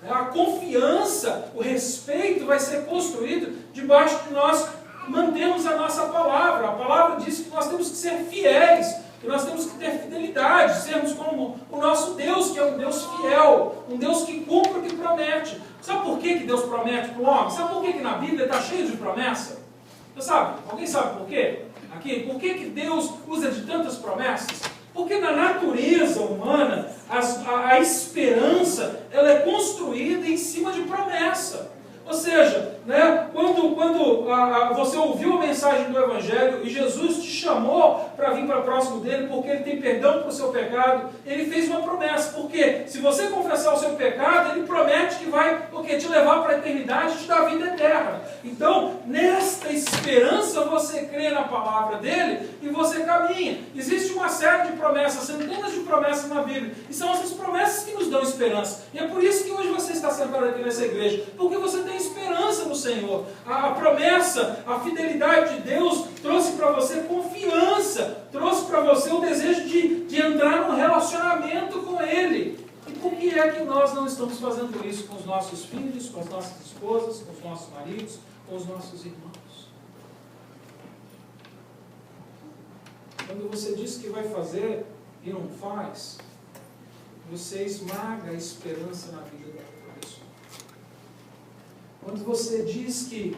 A: A confiança, o respeito vai ser construído debaixo de nós mantemos a nossa palavra. A palavra diz que nós temos que ser fiéis, que nós temos que ter fidelidade, sermos como o nosso Deus, que é um Deus fiel, um Deus que cumpre o que promete. Sabe por que Deus promete para o homem? Sabe por que na Bíblia está cheio de promessa? Você sabe? Alguém sabe por quê? Por que Deus usa de tantas promessas? Porque na natureza humana, a esperança ela é construída em cima de promessa. Ou seja, quando você ouviu a mensagem do Evangelho e Jesus te chamou para vir para próximo dele porque ele tem perdão para o seu pecado, ele fez uma promessa. Porque se você confessar o seu pecado, ele promete que vai te levar para a eternidade e te dar vida eterna. Então, nesta esperança, você crê na palavra dele e você caminha. Existe uma série de promessas, centenas de promessas na Bíblia. E são essas promessas que nos dão esperança. E é por isso que hoje você está sentado aqui nessa igreja. Porque você tem esperança no Senhor. A promessa, a fidelidade de Deus trouxe para você confiança, trouxe para você o desejo de entrar num relacionamento com Ele. E por que é que nós não estamos fazendo isso com os nossos filhos, com as nossas esposas, com os nossos maridos, com os nossos irmãos? Quando você diz que vai fazer e não faz, você esmaga a esperança na vida da pessoa. Quando você diz que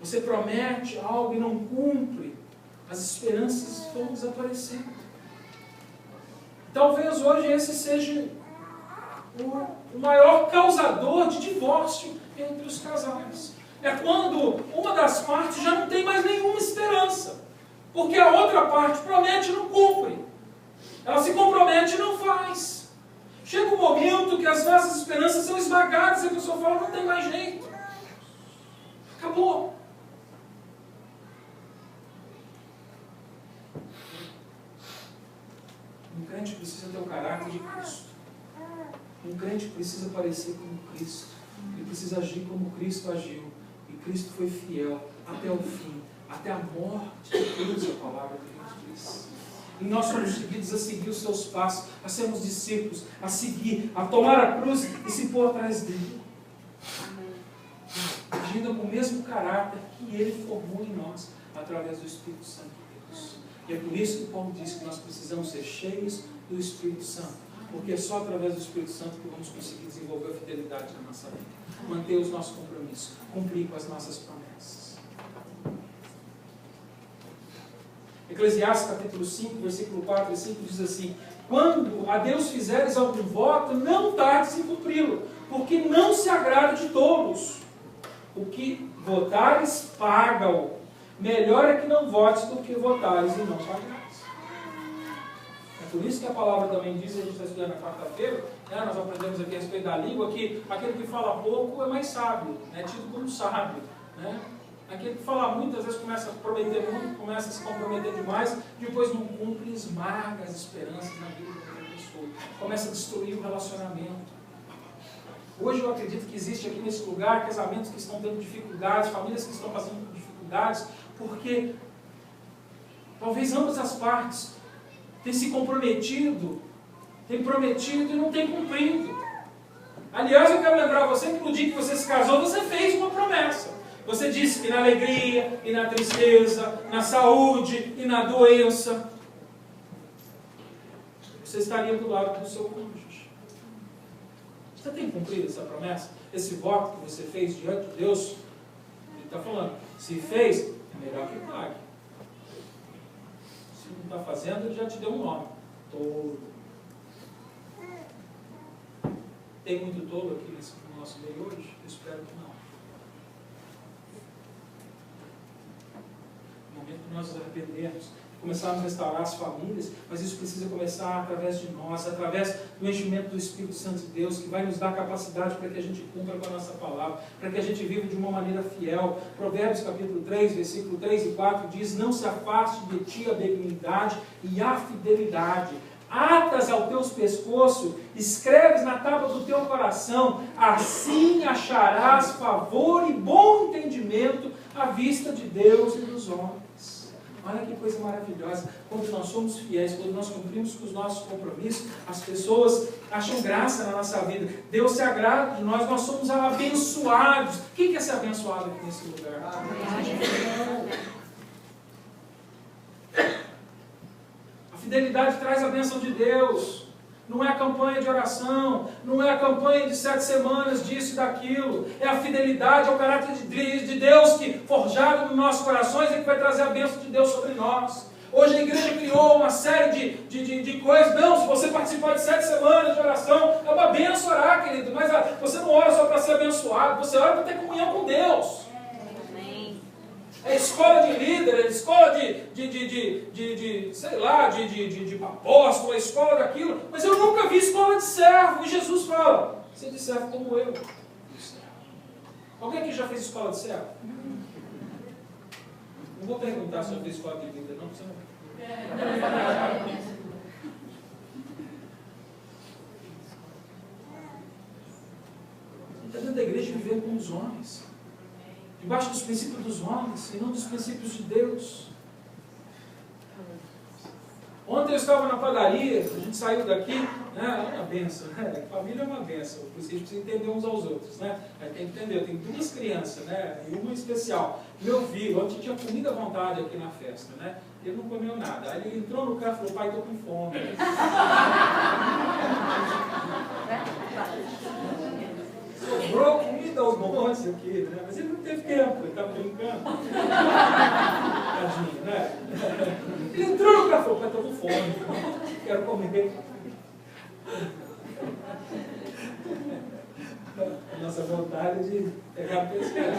A: você promete algo e não cumpre, as esperanças vão desaparecendo. Talvez hoje esse seja o maior causador de divórcio entre os casais. É quando uma das partes já não tem mais nenhuma esperança. Porque a outra parte promete e não cumpre. Ela se compromete e não faz. Chega um momento que as nossas esperanças são esmagadas e a pessoa fala, não tem mais jeito. Acabou. Um crente precisa ter o caráter de Cristo. Um crente precisa parecer como Cristo. Ele precisa agir como Cristo agiu. E Cristo foi fiel até o fim, até a morte de cruz, a palavra de Deus diz. E nós somos seguidos a seguir os seus passos, a sermos discípulos, a seguir, a tomar a cruz e se pôr atrás dele. Agindo com o mesmo caráter que ele formou em nós, através do Espírito Santo de Deus. E é por isso que Paulo diz que nós precisamos ser cheios do Espírito Santo. Porque é só através do Espírito Santo que vamos conseguir desenvolver a fidelidade na nossa vida. Manter os nossos compromissos, cumprir com as nossas promessas. Eclesiastes capítulo 5, versículo 4 e 5 diz assim: quando a Deus fizeres algum voto, não tardes em cumpri-lo, porque não se agrada de tolos. O que votares, paga-o. Melhor é que não votes do que votares e não pagares. É por isso que a palavra também diz, a gente está estudando na quarta-feira, nós aprendemos aqui a respeito da língua, que aquele que fala pouco é mais sábio, é tido como sábio. Aquele que fala muito, às vezes começa a prometer muito, começa a se comprometer demais, depois não cumpre e esmaga as esperanças na vida da pessoa. tudo. Começa a destruir o relacionamento. Hoje eu acredito que existe aqui nesse lugar casamentos que estão tendo dificuldades, famílias que estão passando por dificuldades, porque talvez ambas as partes têm se comprometido, têm prometido e não têm cumprido. Aliás, eu quero lembrar você que no dia que você se casou, você fez uma promessa. Você disse que na alegria e na tristeza, na saúde e na doença, você estaria do lado do seu cônjuge. Você tem cumprido essa promessa? Esse voto que você fez diante de Deus? Ele está falando, se fez, é melhor que pague. Se não está fazendo, ele já te deu um nome. Tolo. Tem muito tolo aqui no nosso meio hoje? Eu espero que não. No momento que nós nos arrependermos, começarmos a restaurar as famílias, mas isso precisa começar através de nós, através do enchimento do Espírito Santo de Deus, que vai nos dar capacidade para que a gente cumpra com a nossa palavra, para que a gente viva de uma maneira fiel. Provérbios capítulo 3, versículo 3 e 4 diz: não se afaste de ti a benignidade e a fidelidade. Atas ao teu pescoço, escreves na tábua do teu coração, assim acharás favor e bom entendimento à vista de Deus e dos homens. Olha que coisa maravilhosa. Quando nós somos fiéis, quando nós cumprimos com os nossos compromissos, as pessoas acham graça na nossa vida. Deus se agrada de nós, nós somos abençoados. Quem quer ser abençoado aqui nesse lugar? A fidelidade traz a bênção de Deus. Não é a campanha de oração, não é a campanha de 7 semanas disso e daquilo. É a fidelidade ao caráter de Deus que, forjado nos nossos corações, é que vai trazer a bênção de Deus sobre nós. Hoje a igreja criou uma série de coisas. Não, se você participar de 7 semanas de oração, é uma bênção orar, querido. Mas você não ora só para ser abençoado, você ora para ter comunhão com Deus. É escola de líder, é escola sei lá, de apóstolo, é escola daquilo. Mas eu nunca vi escola de servo. E Jesus fala, você de servo como eu. Alguém aqui já fez escola de servo? Não vou perguntar se já fez escola de líder, não, porque você não. Está dentro da igreja vivendo com os homens. Debaixo dos princípios dos homens e não dos princípios de Deus. Ontem eu estava na padaria, a gente saiu daqui, né? É uma benção, né? A família é uma benção, por isso a gente precisa entender uns aos outros, né? Aí tem que entender, eu tenho 2 crianças, né? E uma especial. Meu filho, ontem tinha comida à vontade aqui na festa, né? Ele não comeu nada. Aí ele entrou no carro e falou: pai, estou com fome. Sobrou comida aos montes aqui, né? Mas ele não teve tempo, ele estava brincando. Tadinho, né? Ele entrou no carro e falou: pai, estou com fome, quero comer. Nossa vontade de pegar pescado.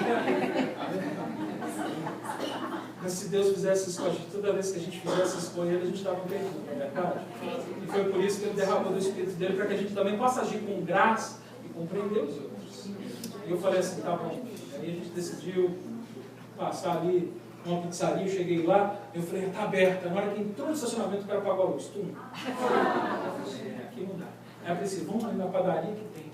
A: Mas se Deus fizesse isso com a gente, toda vez que a gente fizesse isso com Ele, a gente estava perdido, não é verdade? E foi por isso que Ele derramou do Espírito dele, para que a gente também possa agir com graça e compreender os outros. E eu falei assim: tá bom. Aí a gente decidiu passar ali numa pizzaria, eu cheguei lá, eu falei: tá aberta. Na hora que entrou no estacionamento, o cara apagou a luz. Aqui não dá. Aí eu falei assim: vamos ali na padaria que tem.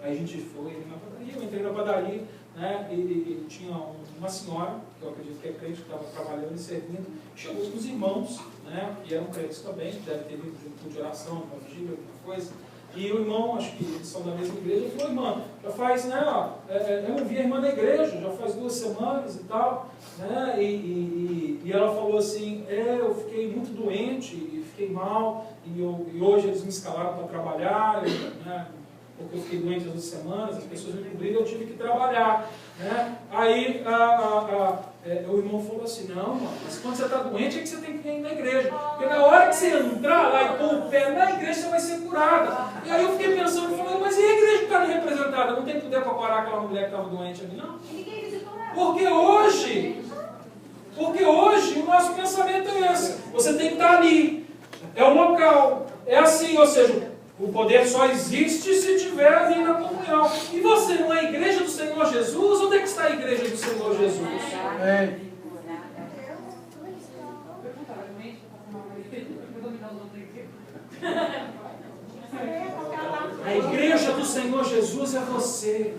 A: Aí a gente foi ali na padaria, eu entrei na padaria, né, e tinha uma senhora, que eu acredito que é crente, que estava trabalhando e servindo, chegou os irmãos, né, que eram crentes também, que deve ter vindo de um culto de oração, uma vigília, alguma coisa. E o irmão, acho que eles são da mesma igreja, falou: irmã, já faz, né, ó, eu não vi a irmã na igreja, já faz 2 semanas e tal, né, e ela falou assim: eu fiquei muito doente, e fiquei mal, e hoje eles me escalaram para trabalhar, né, porque eu fiquei doente há 2 semanas, as pessoas me cobriram, eu tive que trabalhar, né. Aí o irmão falou assim: não, mano, mas quando você está doente é que você tem que ir na igreja, porque na hora que você entrar lá e pôr o pé na igreja, você vai ser curada. E aí eu fiquei pensando, falando: mas e a igreja que está ali representada? Não tem poder para parar aquela mulher que estava doente ali, não? Porque hoje o nosso pensamento é esse: você tem que estar ali, é o local, é assim, ou seja, o poder só existe se tiver ali na comunhão. E você não é a igreja do Senhor Jesus? Onde é que está a igreja do Senhor Jesus? é você.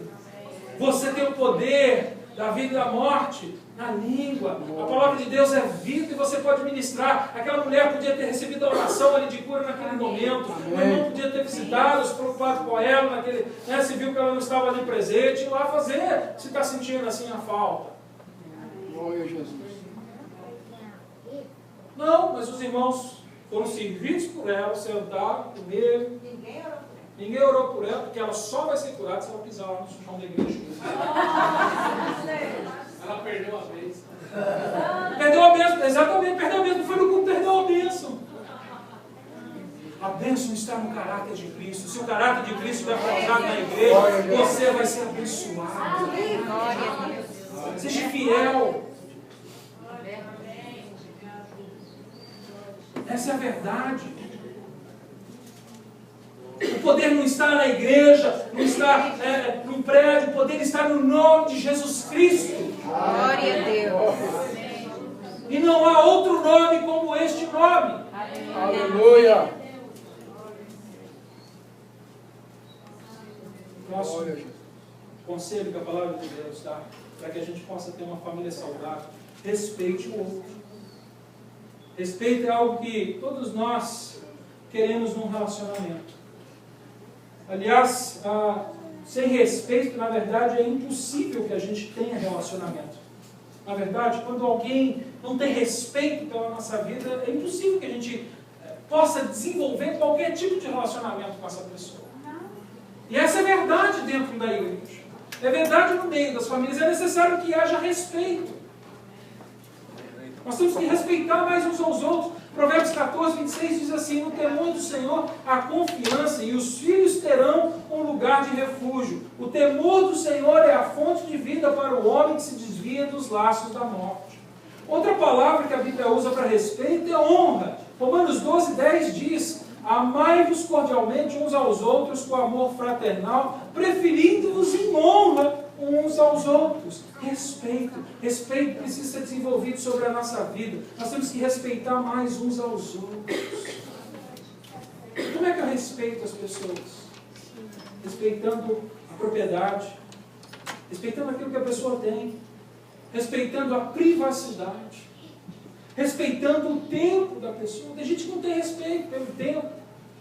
A: Você tem o poder da vida e da morte na língua. A palavra de Deus é vida e você pode ministrar. Aquela mulher podia ter recebido a oração ali de cura naquele momento. O irmão podia ter visitado, se preocupado com ela, naquele, né, se viu que ela não estava ali presente, ir lá fazer, se está sentindo assim a falta.
D: Glória a Jesus.
A: Não, mas os irmãos foram servidos por ela, sentaram, comeram. Ninguém orou por ela, porque ela só vai ser curada se ela pisar lá no chão da igreja. Ela perdeu a bênção. Perdeu a bênção, exatamente, perdeu a bênção. Não foi no culto, perdeu a bênção. A bênção está no caráter de Cristo. Se o caráter de Cristo vai pausar na igreja, você vai ser abençoado. Seja fiel. Essa é a verdade. O poder não está na igreja, não está num prédio, o poder está no nome de Jesus Cristo.
B: Glória a Deus.
A: E não há outro nome como este nome.
D: Aleluia.
A: Nosso conselho que a palavra de Deus dá, para que a gente possa ter uma família saudável: respeite o outro. Respeito é algo que todos nós queremos num relacionamento. Aliás, sem respeito, na verdade, é impossível que a gente tenha relacionamento. Na verdade, quando alguém não tem respeito pela nossa vida, é impossível que a gente possa desenvolver qualquer tipo de relacionamento com essa pessoa. E essa é verdade dentro da igreja. É verdade no meio das famílias. É necessário que haja respeito. Nós temos que respeitar mais uns aos outros. Provérbios 14, 26 diz assim: no temor do Senhor há confiança, e os filhos terão um lugar de refúgio. O temor do Senhor é a fonte de vida para o homem que se desvia dos laços da morte. Outra palavra que a Bíblia usa para respeito é honra. Romanos 12, 10 diz: amai-vos cordialmente uns aos outros com amor fraternal, preferindo-vos em honra uns aos outros. Respeito. Respeito precisa ser desenvolvido sobre a nossa vida. Nós temos que respeitar mais uns aos outros. Como é que eu respeito as pessoas? Respeitando a propriedade, respeitando aquilo que a pessoa tem, respeitando a privacidade, respeitando o tempo da pessoa. Tem gente que não tem respeito pelo tempo,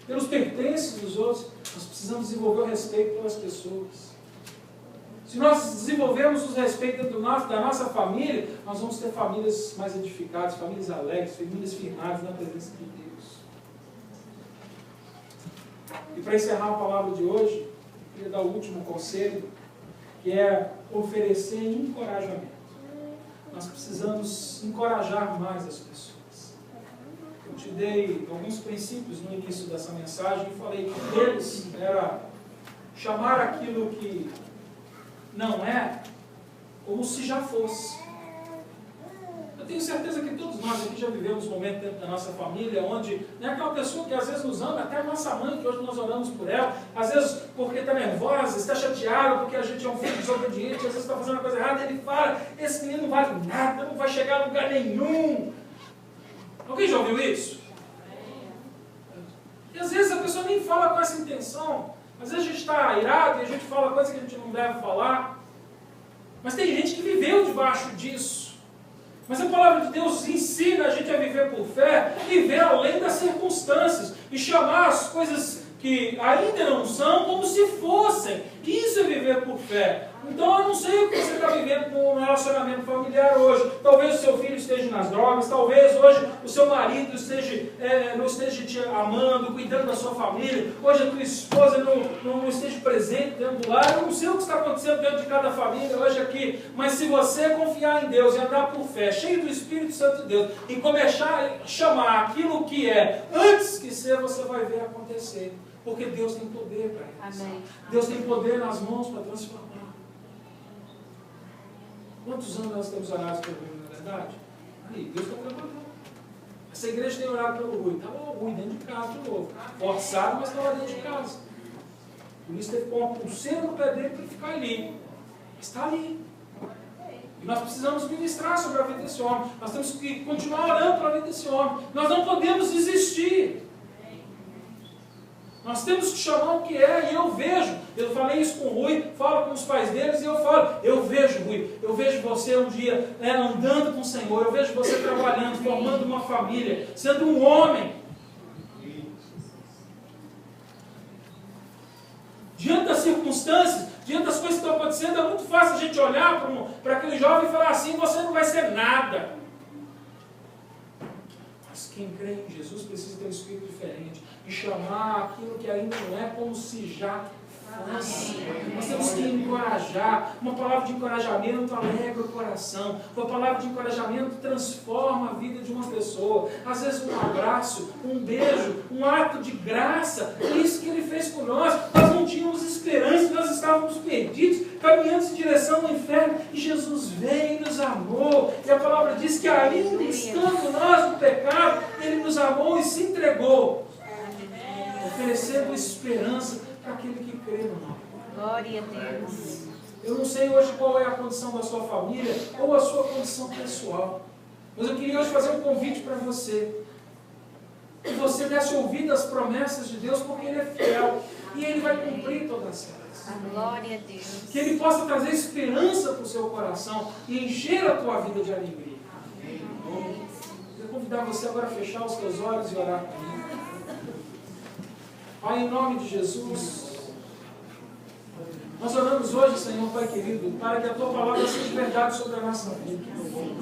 A: pelos pertences dos outros. Nós precisamos desenvolver o respeito pelas pessoas. Se nós desenvolvermos o respeito da nossa família, nós vamos ter famílias mais edificadas, famílias alegres, famílias firmadas na presença de Deus. E para encerrar a palavra de hoje, eu queria dar o último conselho, que é oferecer encorajamento. Nós precisamos encorajar mais as pessoas. Eu te dei alguns princípios no início dessa mensagem e falei que um deles era chamar aquilo que não é como se já fosse. Eu tenho certeza que todos nós aqui já vivemos um momento dentro da nossa família onde aquela pessoa que às vezes nos ama, até a nossa mãe, que hoje nós oramos por ela, às vezes porque está nervosa, está chateada, porque a gente é um filho desobediente, às vezes está fazendo uma coisa errada, ele fala: esse menino não vale nada, não vai chegar a lugar nenhum. Alguém já ouviu isso? E às vezes a pessoa nem fala com essa intenção. Às vezes a gente está irado e a gente fala coisas que a gente não deve falar. Mas tem gente que viveu debaixo disso. Mas a palavra de Deus ensina a gente a viver por fé e ver além das circunstâncias. E chamar as coisas que ainda não são como se fossem. Isso é viver por fé. Então eu não sei o que você está vivendo com um relacionamento familiar hoje. Talvez o seu filho esteja nas drogas, talvez hoje o seu marido não esteja te amando, cuidando da sua família. Hoje a tua esposa não esteja presente dentro do lar. Eu não sei o que está acontecendo dentro de cada família hoje aqui. Mas se você confiar em Deus e andar por fé, cheio do Espírito Santo de Deus, e começar a chamar aquilo que é antes que ser, você vai ver acontecer. Porque Deus tem poder para isso. Amém. Deus tem poder nas mãos para transformar. Quantos anos nós temos orado pelo Rui, não é verdade? Aí, Deus está trabalhando. Essa igreja tem orado pelo Rui. Estava o Rui dentro de casa de novo. Forçado, mas estava dentro de casa. Por isso teve que pôr uma pulseira no pé dele para ele ficar ali. Está ali. E nós precisamos ministrar sobre a vida desse homem. Nós temos que continuar orando para a vida desse homem. Nós não podemos desistir. Nós temos que chamar o que é, e eu vejo. Eu falei isso com o Rui, falo com os pais deles, e eu falo, eu vejo, Rui, eu vejo você um dia andando com o Senhor, eu vejo você trabalhando, formando uma família, sendo um homem. Diante das circunstâncias, diante das coisas que estão acontecendo, é muito fácil a gente olhar para aquele jovem e falar assim, você não vai ser nada. Mas quem crê em Jesus precisa ter um espírito diferente e chamar aquilo que ainda não é como se já fosse. Nós temos que encorajar. Uma palavra de encorajamento alegra o coração. Uma palavra de encorajamento transforma a vida de uma pessoa. Às vezes um abraço, um beijo, um ato de graça. É isso que ele fez por nós. Nós não tínhamos esperança, nós estávamos perdidos, caminhando em direção ao inferno. E Jesus veio e nos amou. E a palavra diz que ainda estando nós no pecado, Ele nos amou e se entregou, oferecendo esperança para aquele que crê no nome.
B: Glória a Deus.
A: Eu não sei hoje qual é a condição da sua família ou a sua condição pessoal, mas eu queria hoje fazer um convite para você. Que você desse ouvido às promessas de Deus, porque Ele é fiel e Ele vai cumprir todas elas.
B: Glória a Deus.
A: Que Ele possa trazer esperança para o seu coração e encher a tua vida de alegria. Eu vou convidar você agora a fechar os teus olhos e orar comigo. Pai, em nome de Jesus, nós oramos hoje, Senhor, Pai querido, para que a Tua palavra seja verdade sobre a nossa vida.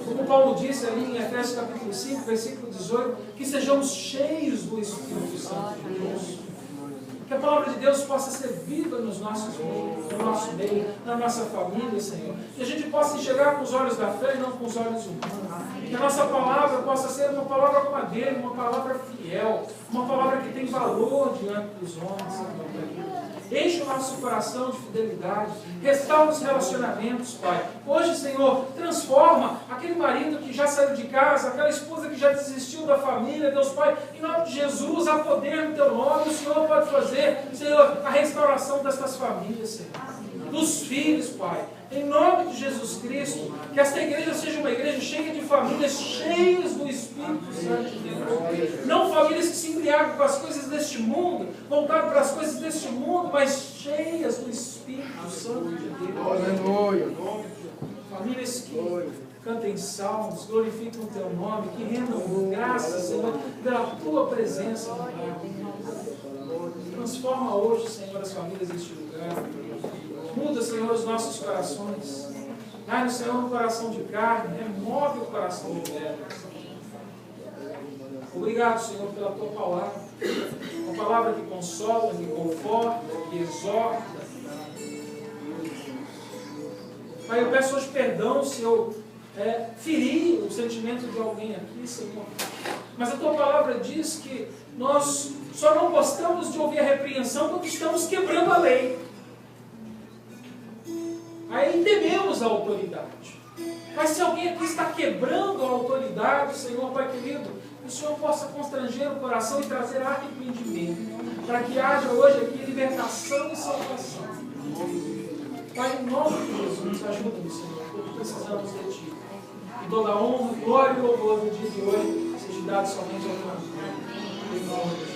A: Como Paulo disse ali em Efésios capítulo 5, versículo 18, que sejamos cheios do Espírito Santo de Deus. Que a palavra de Deus possa ser viva nos nossos meios, no nosso meio, na nossa família, Senhor. Que a gente possa enxergar com os olhos da fé e não com os olhos humanos. Que a nossa palavra possa ser uma palavra como a dele, uma palavra fiel, uma palavra que tem valor diante dos homens, Senhor. Enche o nosso coração de fidelidade, restaura os relacionamentos, Pai. Hoje, Senhor, transforma aquele marido que já saiu de casa, aquela esposa que já desistiu da família, Deus Pai, em nome de Jesus, há poder no Teu nome, o Senhor pode fazer, Senhor, a restauração destas famílias, Senhor, dos filhos, Pai. Em nome de Jesus Cristo, que esta igreja seja uma igreja cheia de famílias cheias do Espírito Santo de Deus. Não famílias que se embriagam com as coisas deste mundo, voltadas para as coisas deste mundo, mas cheias do Espírito Santo de Deus.
D: Aleluia.
A: Famílias que cantem salmos, glorificam o Teu nome, que rendam graças, Senhor, pela Tua presença no lugar. Transforma hoje, Senhor, as famílias deste lugar. Muda, Senhor, os nossos corações. Dai-nos, Senhor, um coração de carne. Remove o coração de pedra. Obrigado, Senhor, pela Tua palavra. Uma palavra que consola, que conforta, que exorta. Pai, eu peço hoje perdão se eu feri o sentimento de alguém aqui, Senhor. Mas a Tua palavra diz que nós só não gostamos de ouvir a repreensão quando estamos quebrando a lei. Aí tememos a autoridade. Mas se alguém aqui está quebrando a autoridade, Senhor, Pai querido, que o Senhor possa constranger o coração e trazer arrependimento, para que haja hoje aqui libertação e salvação. Pai, em nome de Jesus, ajuda-nos, Senhor, porque precisamos de Ti. E toda a honra, glória e louvor do dia de hoje seja dado somente ao Teu nome. Em nome de Jesus.